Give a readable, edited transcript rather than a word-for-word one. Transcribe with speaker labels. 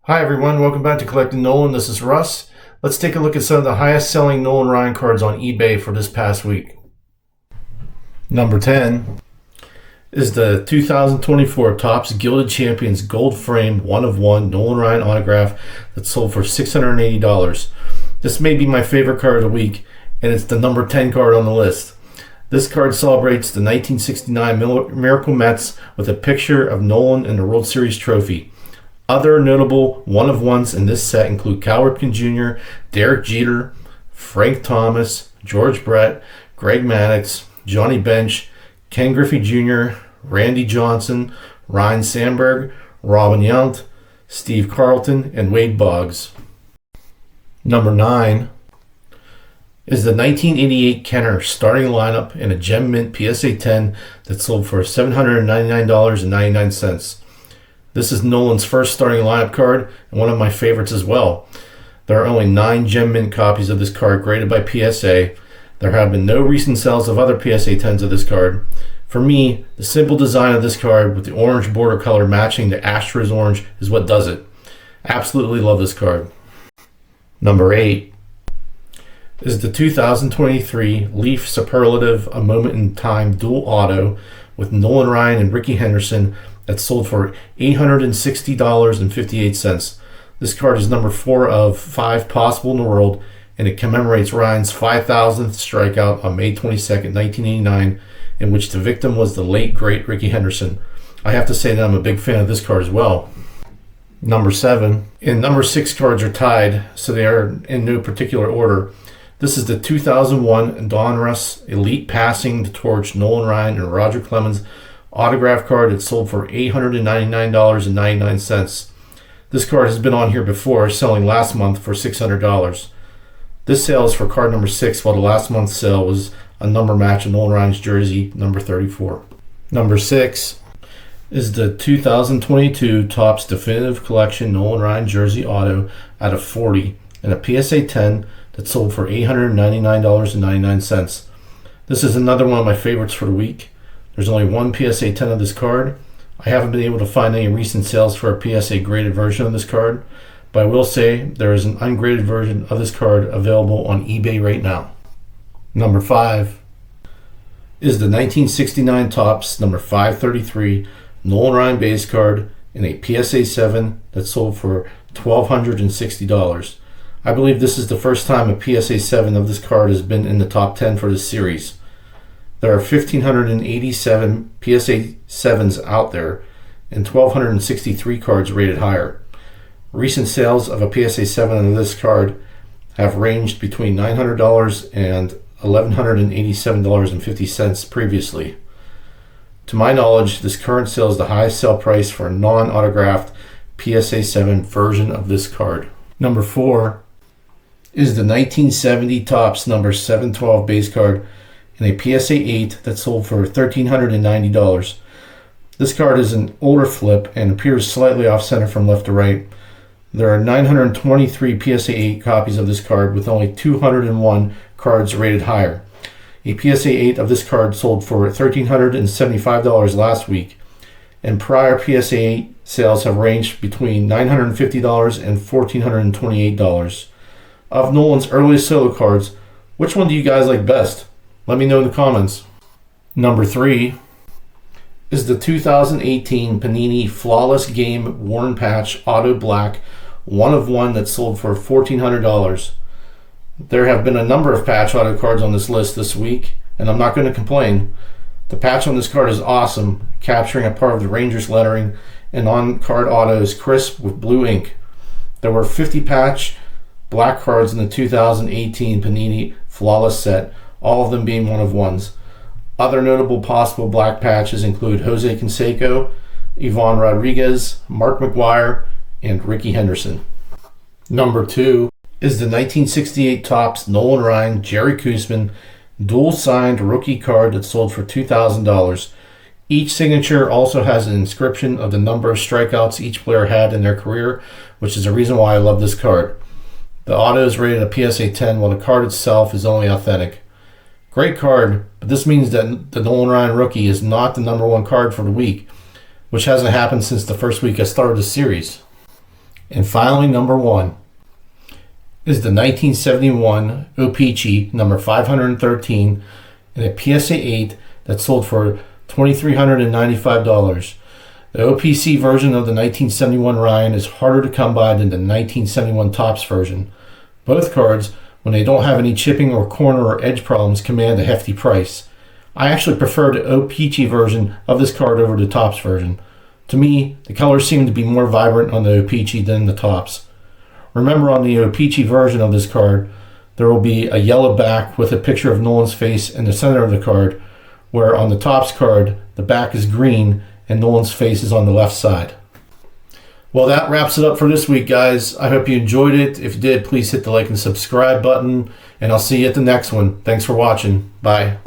Speaker 1: Hi everyone, welcome back to Collecting Nolan. This is Russ. Let's take a look at some of the highest selling Nolan Ryan cards on eBay for this past week. Number 10 is the 2024 Topps Gilded Champions Gold Frame 1 of 1 Nolan Ryan autograph that sold for $680. This may be my favorite card of the week, and it's the number 10 card on the list. This card celebrates the 1969 Miracle Mets with a picture of Nolan and the World Series trophy. Other notable one-of-ones in this set include Cal Ripken Jr., Derek Jeter, Frank Thomas, George Brett, Greg Maddux, Johnny Bench, Ken Griffey Jr., Randy Johnson, Ryan Sandberg, Robin Yount, Steve Carlton, and Wade Boggs. Number 9 is the 1988 Kenner starting lineup in a Gem Mint PSA 10 that sold for $799.99. This is Nolan's first starting lineup card and one of my favorites as well. There are only 9 Gem Mint copies of this card graded by PSA. There have been no recent sales of other PSA 10s of this card. For me, the simple design of this card with the orange border color matching the Astros orange is what does it. Absolutely love this card. Number 8 is the 2023 Leaf Superlative A Moment in Time Dual Auto with Nolan Ryan and Ricky Henderson that sold for $860.58. This card is number 4 of 5 possible in the world, and it commemorates Ryan's 5,000th strikeout on May 22nd, 1989, in which the victim was the late, great Ricky Henderson. I have to say that I'm a big fan of this card as well. Number 7 and number 6 cards are tied, so they are in no particular order. This is the 2001 Donruss Elite Passing the Torch Nolan Ryan and Roger Clemens autograph card that sold for $899.99. This card has been on here before, selling last month for $600. This sale is for card number 6, while the last month's sale was a number match of Nolan Ryan's jersey, number 34. Number 6 is the 2022 Topps Definitive Collection Nolan Ryan jersey auto out of 40 and a PSA 10 that sold for $899.99. This is another one of my favorites for the week. There's only one PSA 10 of this card. I haven't been able to find any recent sales for a PSA graded version of this card, but I will say there is an ungraded version of this card available on eBay right now. Number 5 is the 1969 Topps number 533 Nolan Ryan base card in a PSA 7 that sold for $1,260. I believe this is the first time a PSA 7 of this card has been in the top 10 for this series. There are 1,587 PSA 7s out there and 1,263 cards rated higher. Recent sales of a PSA 7 of this card have ranged between $900 and $1,187.50 previously. To my knowledge, this current sale is the highest sale price for a non-autographed PSA 7 version of this card. Number 4 is the 1970 Topps number 712 base card in a PSA 8 that sold for $1,390. This card is an older flip and appears slightly off center from left to right. There are 923 PSA 8 copies of this card with only 201 cards rated higher. A PSA 8 of this card sold for $1,375 last week, and prior PSA 8 sales have ranged between $950 and $1,428. Of Nolan's earliest solo cards, which one do you guys like best? Let me know in the comments. Number 3 is the 2018 Panini Flawless Game Worn Patch Auto Black 1 of 1 that sold for $1,400. There have been a number of patch auto cards on this list this week, and I'm not going to complain. The patch on this card is awesome, capturing a part of the Rangers lettering, and on-card auto is crisp with blue ink. There were 50 patch black cards in the 2018 Panini Flawless set, all of them being 1 of 1s. Other notable possible black patches include Jose Canseco, Ivan Rodriguez, Mark McGwire, and Ricky Henderson. Number 2 is the 1968 Topps Nolan Ryan Jerry Koosman dual-signed rookie card that sold for $2,000. Each signature also has an inscription of the number of strikeouts each player had in their career, which is the reason why I love this card. The auto is rated a PSA 10, while the card itself is only authentic. Great card, but this means that the Nolan Ryan rookie is not the number 1 card for the week, which hasn't happened since the first week I started the series. And finally, number 1 is the 1971 O-Pee-Chee number 513 in a PSA 8 that sold for $2,395. The OPC version of the 1971 Ryan is harder to come by than the 1971 Topps version. Both cards, when they don't have any chipping or corner or edge problems, command a hefty price. I actually prefer the O-Pee-Chee version of this card over the Topps version. To me, the colors seem to be more vibrant on the O-Pee-Chee than the Topps. Remember, on the O-Pee-Chee version of this card, there will be a yellow back with a picture of Nolan's face in the center of the card, where on the Topps card, the back is green and Nolan's face is on the left side. Well, that wraps it up for this week, guys. I hope you enjoyed it. If you did, please hit the like and subscribe button, and I'll see you at the next one. Thanks for watching. Bye.